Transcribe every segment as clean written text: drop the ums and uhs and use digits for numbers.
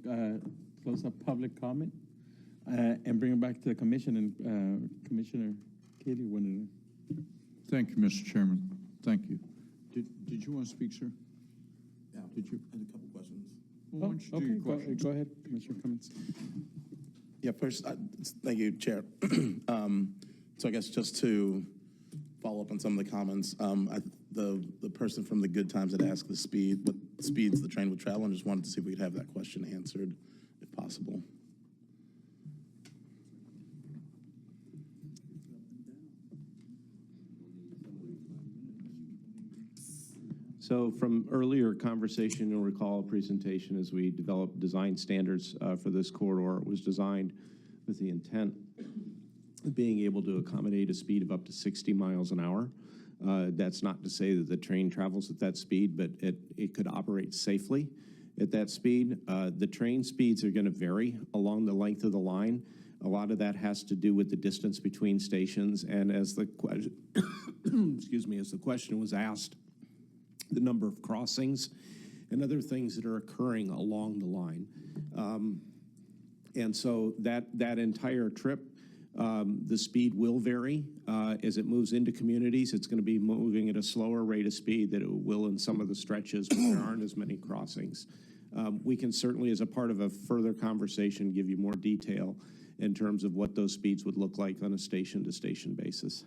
to close up public comment and bring it back to the commission. And Commissioner Katie wanted to. Thank you, Mr. Chairman. Thank you. Did you want to speak, sir? Yeah. Did you? I had a couple questions. Well, why don't you do your questions? Go ahead, Commissioner Cummins. Yeah, first, thank you, Chair. So I guess just to follow up on some of the comments, the person from the Good Times had asked what speeds the train would travel, and just wanted to see if we could have that question answered, if possible. So from earlier conversation, you'll recall a presentation as we developed design standards for this corridor. It was designed with the intent of being able to accommodate a speed of up to 60 miles an hour. That's not to say that the train travels at that speed, but it could operate safely at that speed. The train speeds are going to vary along the length of the line. A lot of that has to do with the distance between stations, and as the excuse me, as the question was asked, the number of crossings and other things that are occurring along the line. And so that entire trip, the speed will vary. As it moves into communities, it's going to be moving at a slower rate of speed than it will in some of the stretches where there aren't as many crossings. We can certainly, as a part of a further conversation, give you more detail in terms of what those speeds would look like on a station-to-station basis.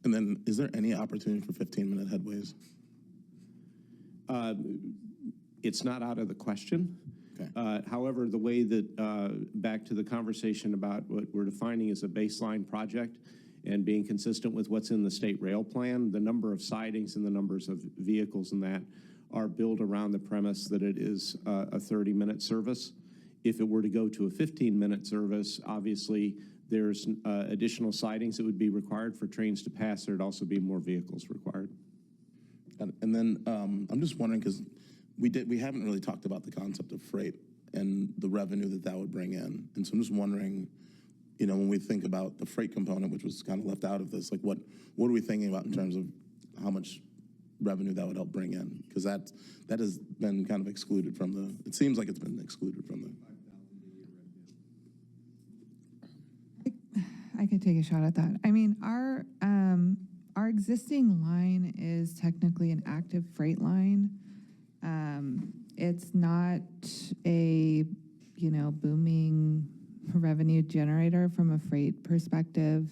And then, is there any opportunity for 15-minute headways? It's not out of the question. Okay. However, the way that, back to the conversation about what we're defining as a baseline project and being consistent with what's in the state rail plan, the number of sidings and the numbers of vehicles in that are built around the premise that it is a 30-minute service. If it were to go to a 15-minute service, obviously there's additional sidings that would be required for trains to pass. There'd also be more vehicles required. And then I'm just wondering, because we haven't really talked about the concept of freight and the revenue that would bring in. And so I'm just wondering, you know, when we think about the freight component, which was kind of left out of this, like what are we thinking about in terms of how much revenue that would help bring in? Because that has been kind of excluded from the, it seems like it's been excluded from the. I could take a shot at that. I mean, our existing line is technically an active freight line. It's not a, you know, booming revenue generator from a freight perspective.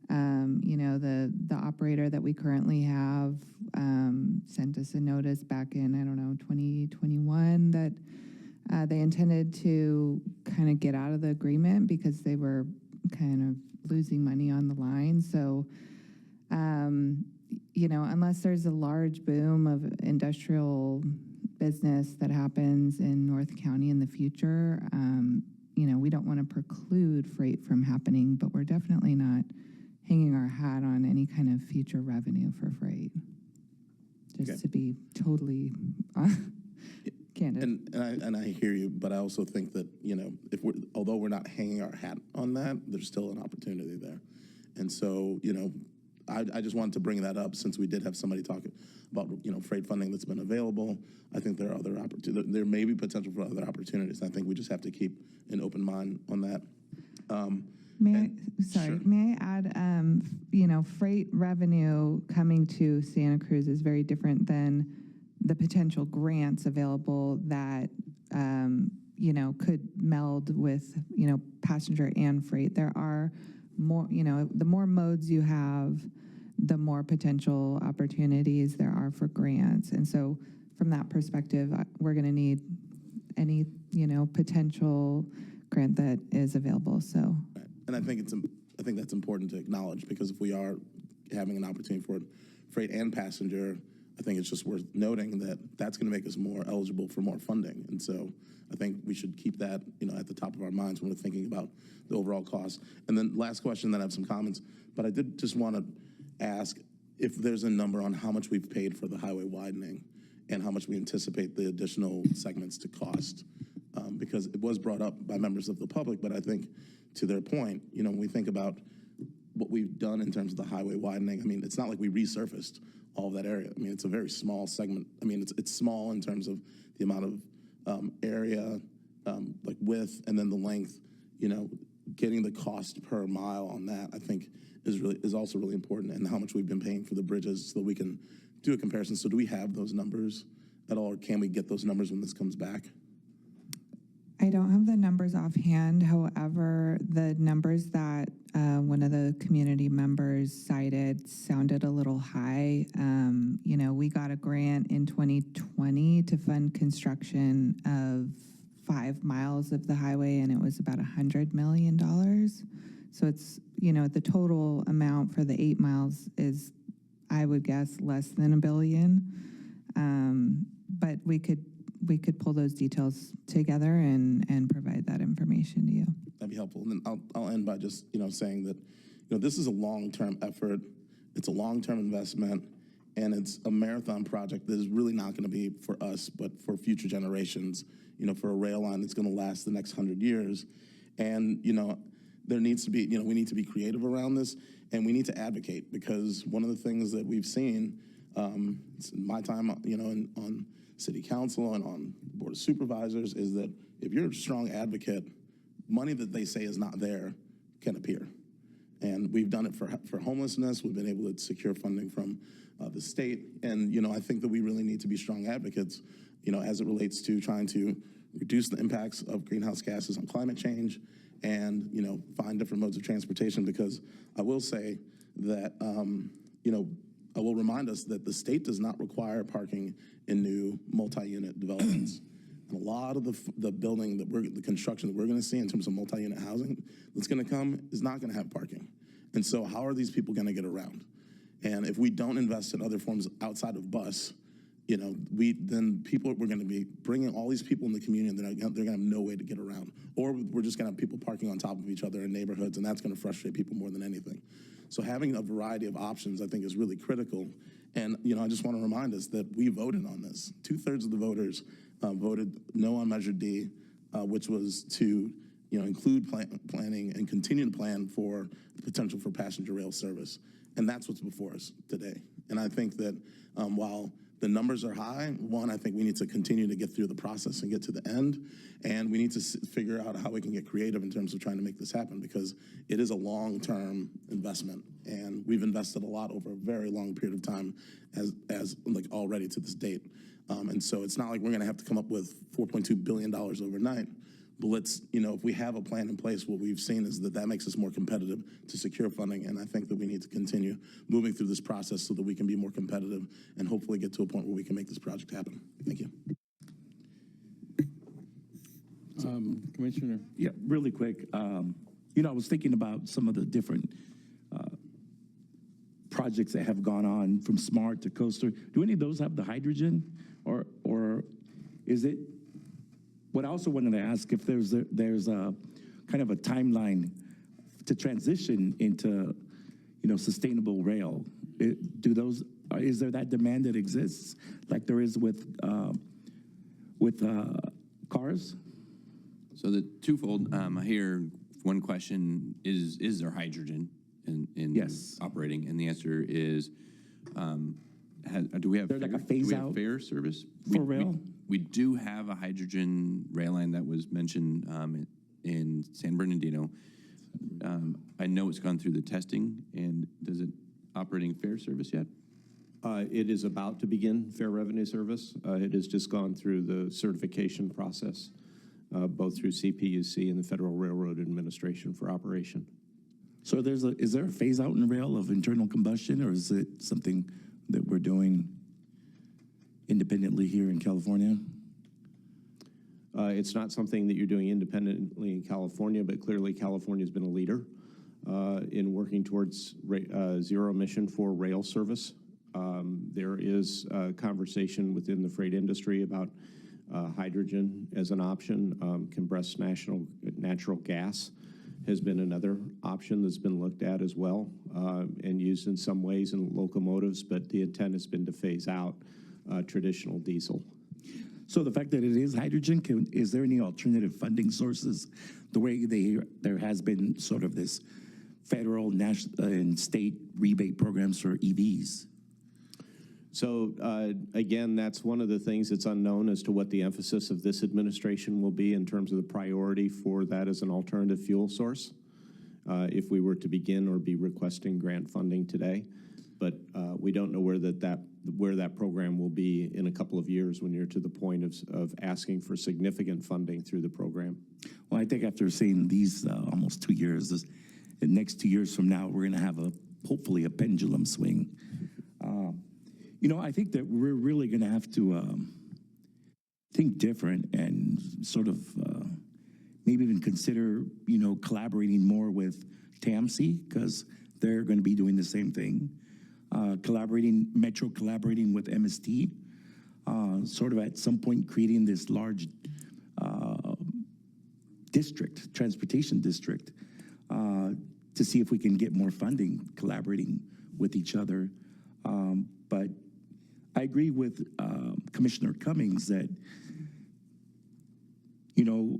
You know, the operator that we currently have sent us a notice back in, I don't know, 2021 that they intended to kind of get out of the agreement because they were kind of losing money on the line. So, you know, unless there's a large boom of industrial business that happens in North County in the future, you know, we don't want to preclude freight from happening, but we're definitely not hanging our hat on any kind of future revenue for freight. Just to be totally candid. And I hear you, but I also think that, you know, although we're not hanging our hat on that, there's still an opportunity there. And so, you know, I just wanted to bring that up since we did have somebody talking about, you know, freight funding that's been available. I think there are other opportunities. There may be potential for other opportunities. I think we just have to keep an open mind on that. May I add, you know, freight revenue coming to Santa Cruz is very different than the potential grants available that, you know, could meld with, you know, passenger and freight. There are more, you know, the more modes you have, the more potential opportunities there are for grants. And so from that perspective, we're going to need any, you know, potential grant that is available. So. And I think that's important to acknowledge, because if we are having an opportunity for freight and passenger, I think it's just worth noting that that's going to make us more eligible for more funding. And so I think we should keep that, you know, at the top of our minds when we're thinking about the overall cost. And then last question, then I have some comments, but I did just want to ask if there's a number on how much we've paid for the highway widening and how much we anticipate the additional segments to cost. Because it was brought up by members of the public, but I think to their point, you know, when we think about what we've done in terms of the highway widening, I mean, it's not like we resurfaced all of that area. I mean, it's a very small segment. I mean, it's small in terms of the amount of area width and then the length, getting the cost per mile on that, I think is also really important, and how much we've been paying for the bridges so that we can do a comparison. So do we have those numbers at all, or can we get those numbers when this comes back? I don't have the numbers offhand. However, the numbers that one of the community members cited sounded a little high. We got a grant in 2020 to fund construction of 5 miles of the highway, and it was about $100 million. So it's, the total amount for the 8 miles is, I would guess, less than $1 billion. But we could pull those details together and provide that information to you. That'd be helpful. And then I'll end by just, saying that, this is a long-term effort. It's a long-term investment, and it's a marathon project that is really not going to be for us, but for future generations, for a rail line that's going to last the next 100 years. And, there needs to be, we need to be creative around this, and we need to advocate, because one of the things that we've seen, in my time, on city council and on board of supervisors, is that if you're a strong advocate, money that they say is not there can appear. And we've done it for homelessness. We've been able to secure funding from the state. And, I think that we really need to be strong advocates, as it relates to trying to reduce the impacts of greenhouse gases on climate change and, find different modes of transportation. Because I will say that, I will remind us that the state does not require parking in new multi-unit developments. And a lot of the building the construction that we're going to see in terms of multi-unit housing that's going to come is not going to have parking. And so how are these people going to get around? And if we don't invest in other forms outside of bus, we're going to be bringing all these people in the community, and they're going to have no way to get around. Or we're just going to have people parking on top of each other in neighborhoods, and that's going to frustrate people more than anything. So having a variety of options, I think, is really critical. And, I just want to remind us that we voted on this. 2/3 of the voters voted no on Measure D, which was to, include planning and continue to plan for the potential for passenger rail service. And that's what's before us today. And I think that while the numbers are high, I think we need to continue to get through the process and get to the end. And we need to figure out how we can get creative in terms of trying to make this happen, because it is a long-term investment. And we've invested a lot over a very long period of time as already to this date. And so it's not like we're going to have to come up with $4.2 billion overnight. But let's, if we have a plan in place, what we've seen is that makes us more competitive to secure funding. And I think that we need to continue moving through this process so that we can be more competitive and hopefully get to a point where we can make this project happen. Thank you. Commissioner. Yeah, really quick. I was thinking about some of the different projects that have gone on from SMART to Coaster. Do any of those have the hydrogen, or is it? What I also wanted to ask if there's a kind of a timeline to transition into, sustainable rail. Is there that demand that exists like there is with cars? So the twofold, I hear one question is there hydrogen in Yes. operating? And the answer is, do we have There's like a phase out fare service? for rail? We do have a hydrogen rail line that was mentioned in San Bernardino. I know it's gone through the testing, and does it operating fare service yet? It is about to begin fair revenue service. It has just gone through the certification process, both through CPUC and the Federal Railroad Administration for operation. So is there a phase out in rail of internal combustion, or is it something that we're doing independently here in California? It's not something that you're doing independently in California, but clearly California's been a leader in working towards zero emission for rail service. There is a conversation within the freight industry about hydrogen as an option. Compressed natural gas has been another option that's been looked at as well and used in some ways in locomotives, but the intent has been to phase out traditional diesel. So the fact that it is hydrogen, is there any alternative funding sources? The way there has been sort of this federal, national, and state rebate programs for EVs. So again, that's one of the things that's unknown as to what the emphasis of this administration will be in terms of the priority for that as an alternative fuel source, if we were to begin or be requesting grant funding today. But we don't know where that program will be in a couple of years when you're to the point of asking for significant funding through the program. Well, I think after seeing these almost 2 years, the next 2 years from now, we're going to have hopefully a pendulum swing. You know, I think that we're really going to have to think different and sort of maybe even consider, you know, collaborating more with TAMC, because they're going to be doing the same thing. Metro collaborating with MST, sort of at some point creating this large district, transportation district, to see if we can get more funding, collaborating with each other. But I agree with Commissioner Cummings that, you know,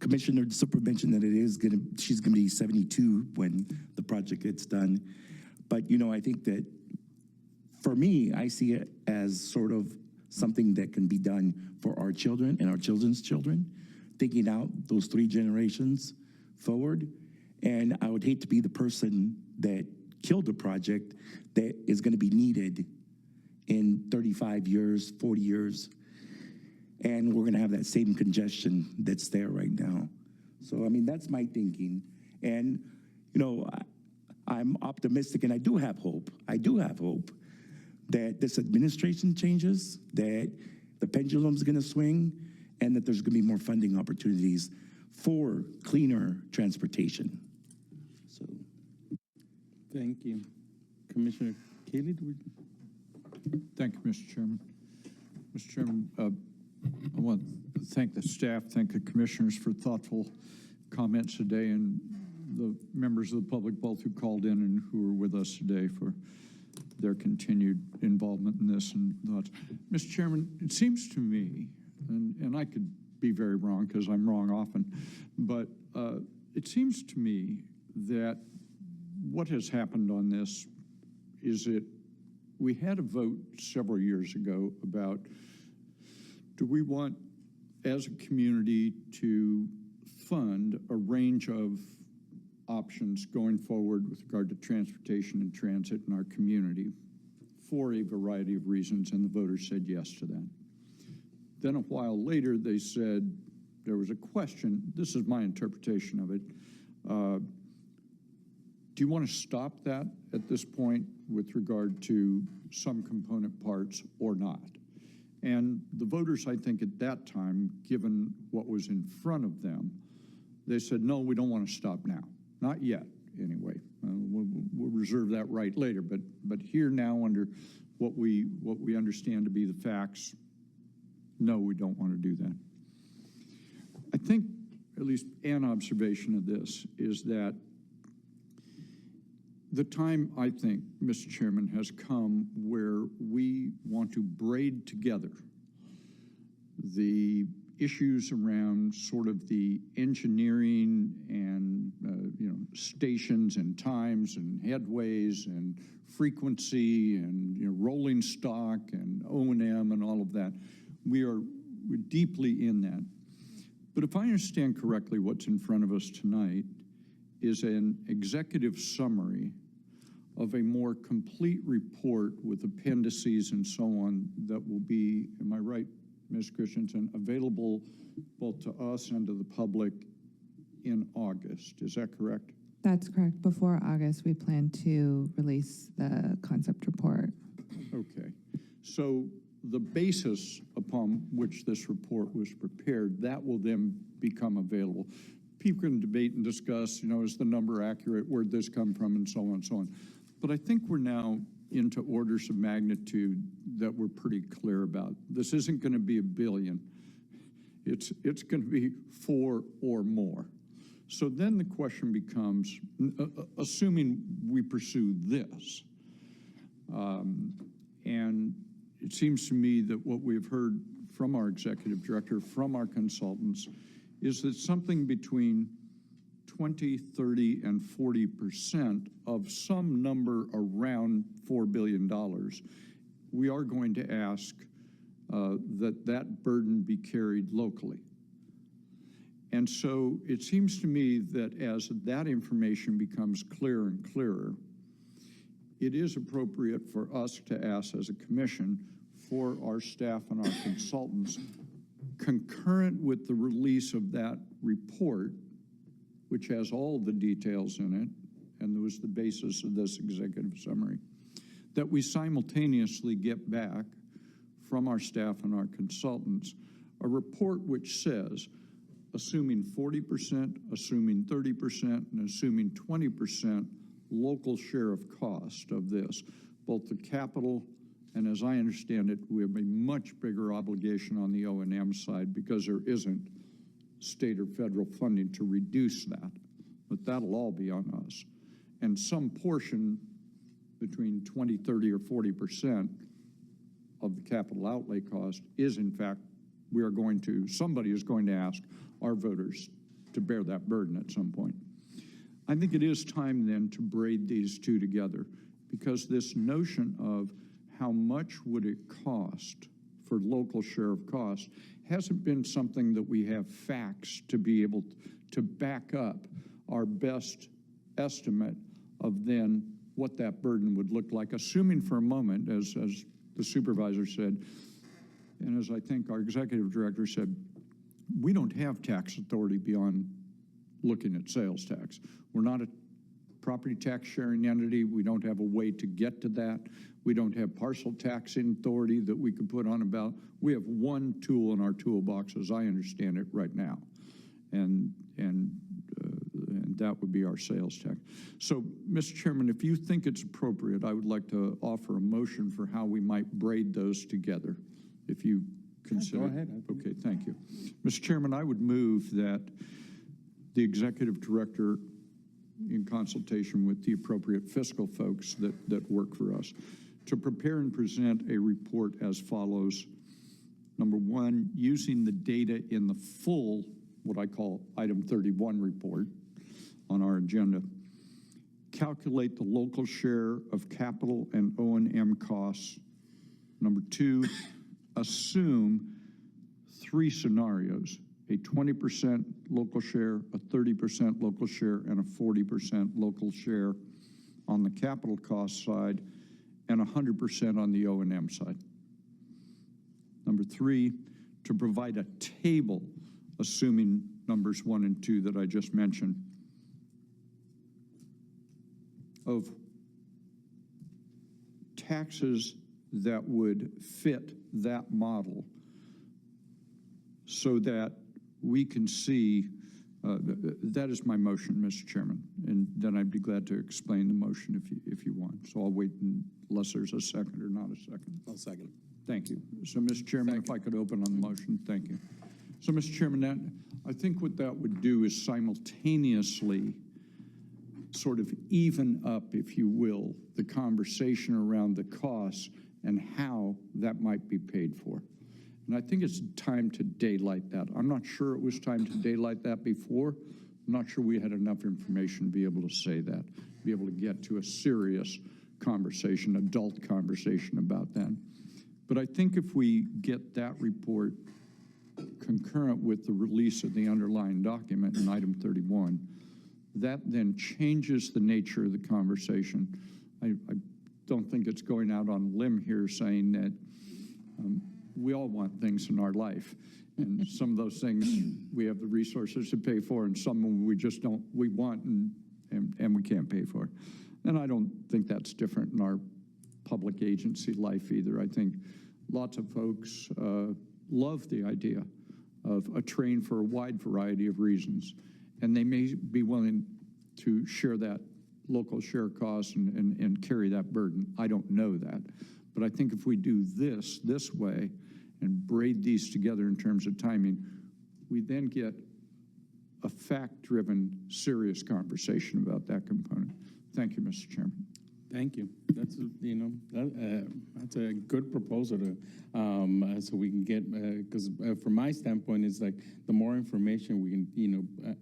Commissioner Super mentioned that she's gonna be 72 when the project gets done. But, you know, I think that for me, I see it as sort of something that can be done for our children and our children's children, thinking out those 3 generations forward. And I would hate to be the person that killed a project that is going to be needed in 35 years, 40 years. And we're going to have that same congestion that's there right now. So, I mean, that's my thinking. And, you know, I'm optimistic, and I do have hope. I do have hope that this administration changes, that the pendulum's going to swing, and that there's going to be more funding opportunities for cleaner transportation. So, Thank you. Commissioner Cayley, Thank you, Mr. Chairman. Mr. Chairman, I want to thank the staff, thank the commissioners for thoughtful comments today, and the members of the public, both who called in and who are with us today, for their continued involvement in this and thoughts. Mr. Chairman, it seems to me, and I could be very wrong because I'm wrong often, but it seems to me that what has happened on this is that we had a vote several years ago about, do we want, as a community, to fund a range of options going forward with regard to transportation and transit in our community for a variety of reasons, and the voters said yes to that. Then a while later, they said there was a question. This is my interpretation of it. Do you want to stop that at this point with regard to some component parts or not? And the voters, I think at that time, given what was in front of them, they said, no, we don't want to stop now. Not yet, anyway. We'll reserve that right later. But here now, under what we understand to be the facts, no, we don't want to do that. I think, at least an observation of this, is that the time, I think, Mr. Chairman, has come where we want to braid together the issues around sort of the engineering and stations and times and headways and frequency and rolling stock and O&M and all of that. We're deeply in that. But if I understand correctly, what's in front of us tonight is an executive summary of a more complete report with appendices and so on that will be, am I right, Ms. Christensen, available both to us and to the public in August. Is that correct? That's correct. Before August, we plan to release the concept report. Okay. So the basis upon which this report was prepared, that will then become available. People can debate and discuss, is the number accurate, where'd this come from, and so on and so on. But I think we're now into orders of magnitude that we're pretty clear about. This isn't going to be $1 billion. It's going to be 4 or more. So then the question becomes, assuming we pursue this, and it seems to me that what we've heard from our executive director, from our consultants, is that something between 20, 30, and 40% of some number around $4 billion we are going to ask that burden be carried locally. And so it seems to me that as that information becomes clearer and clearer, it is appropriate for us to ask as a commission for our staff and our consultants, concurrent with the release of that report, which has all the details in it, and was the basis of this executive summary, that we simultaneously get back from our staff and our consultants a report which says, assuming 40%, assuming 30%, and assuming 20% local share of cost of this, both the capital and, as I understand it, we have a much bigger obligation on the O&M side because there isn't state or federal funding to reduce that, but that'll all be on us. And some portion between 20, 30, or 40% of the capital outlay cost is, in fact, somebody is going to ask our voters to bear that burden at some point. I think it is time then to braid these two together, because this notion of how much would it cost for local share of cost hasn't been something that we have facts to be able to back up our best estimate of then what that burden would look like, assuming for a moment, as the supervisor said, and as I think our executive director said, we don't have tax authority beyond looking at sales tax. We're not a property tax sharing entity. We don't have a way to get to that. We don't have parcel taxing authority that we could put on about. We have one tool in our toolbox, as I understand it right now, and that would be our sales tax. So, Mr. Chairman, if you think it's appropriate, I would like to offer a motion for how we might braid those together, if you consider. Go ahead. Okay, thank you. Mr. Chairman, I would move that the executive director, in consultation with the appropriate fiscal folks that work for us, to prepare and present a report as follows. Number one, using the data in the full, what I call item 31 report on our agenda, calculate the local share of capital and O&M costs. Number two, assume 3 scenarios: a 20% local share, a 30% local share, and a 40% local share on the capital cost side, and 100% on the O&M side. Number 3, to provide a table assuming numbers 1 and 2 that I just mentioned of taxes that would fit that model so that we can see, that is my motion, Mr. Chairman, and then I'd be glad to explain the motion if you want. So I'll wait unless there's a second or not a second. I'll second. Thank you. So, Mr. Chairman, if I could open on the motion, thank you. So, Mr. Chairman, I think what that would do is simultaneously sort of even up, if you will, the conversation around the costs and how that might be paid for. And I think it's time to daylight that. I'm not sure it was time to daylight that before. I'm not sure we had enough information to be able to say that, be able to get to a serious conversation, adult conversation about that. But I think if we get that report concurrent with the release of the underlying document in item 31, that then changes the nature of the conversation. I don't think it's going out on a limb here saying that we all want things in our life, and some of those things we have the resources to pay for, and some we just don't, we want and we can't pay for. And I don't think that's different in our public agency life either. I think lots of folks love the idea of a train for a wide variety of reasons, and they may be willing to share that local share costs and carry that burden. I don't know that. But I think if we do this way and braid these together in terms of timing, we then get a fact-driven, serious conversation about that component. Thank you, Mr. Chairman. Thank you. That's, that's a good proposal to, so we can get, because from my standpoint, it's like the more information we can,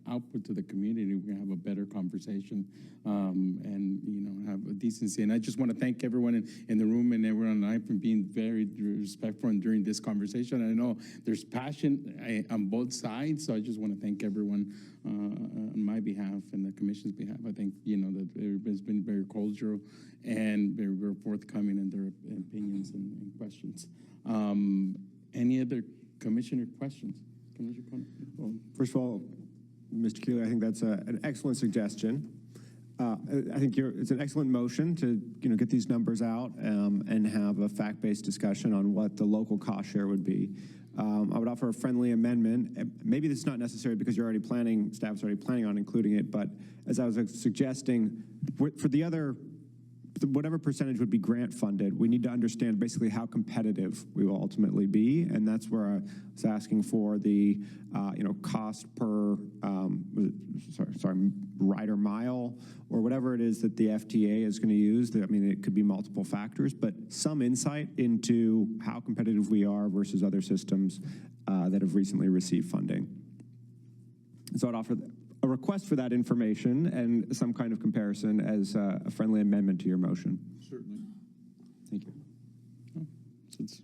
output to the community, we can have a better conversation, and, have a decency. And I just want to thank everyone in the room and everyone online for being very respectful and during this conversation. I know there's passion on both sides, so I just want to thank everyone on my behalf and the commission's behalf. I think, that everybody's been very cordial and very, very forthcoming in their opinions and questions. Any other commissioner questions? Commissioner Cont? Well, first of all, Mr. Keeley, I think that's an excellent suggestion. I think it's an excellent motion to get these numbers out and have a fact-based discussion on what the local cost share would be. I would offer a friendly amendment. Maybe this is not necessary because you're already planning, staff's already planning on including it, but as I was suggesting, for the other, whatever percentage would be grant funded, we need to understand basically how competitive we will ultimately be, and that's where I was asking for the cost per rider mile or whatever it is that the FTA is going to use. I mean, it could be multiple factors, but some insight into how competitive we are versus other systems that have recently received funding. So I'd offer a request for that information and some kind of comparison as a friendly amendment to your motion. Certainly. Thank you. So it's,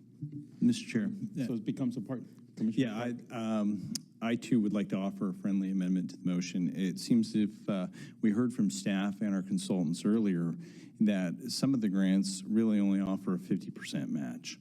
Mr. Chair. so it becomes a part. Commissioner Yeah, I too would like to offer a friendly amendment to the motion. It seems if we heard from staff and our consultants earlier that some of the grants really only offer a 50% match,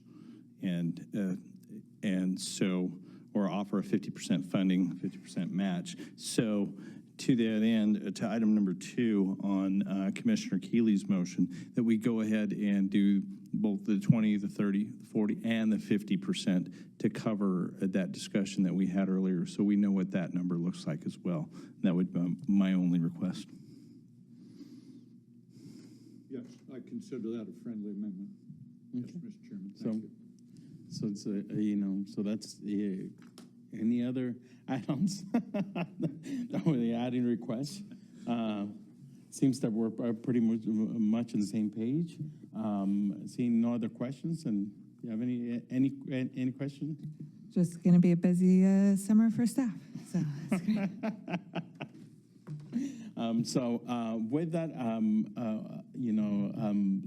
and so, or offer a 50% funding, 50% match. So to that end, to item number 2 on Commissioner Keeley's motion, that we go ahead and do both the 20, the 30, the 40, and the 50% to cover that discussion that we had earlier, so we know what that number looks like as well. That would be my only request. Yes, I consider that a friendly amendment. Yes, Mr. Chairman. Thank you. So it's so that's any other add-ons? That were the adding requests. Seems that we're pretty much on the same page. Seeing no other questions, and you have any questions? Just going to be a busy summer for staff, so that's great. With that,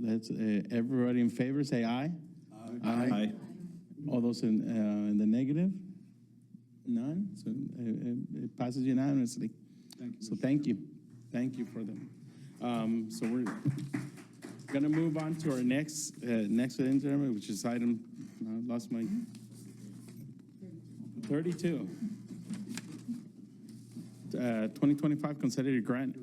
let's everybody in favor say aye. Aye. All those in the negative? None. So it passes unanimously. Thank you. So thank you for them. So we're gonna move on to our next agenda, which is item. I lost my 32. 2025 consolidated grant.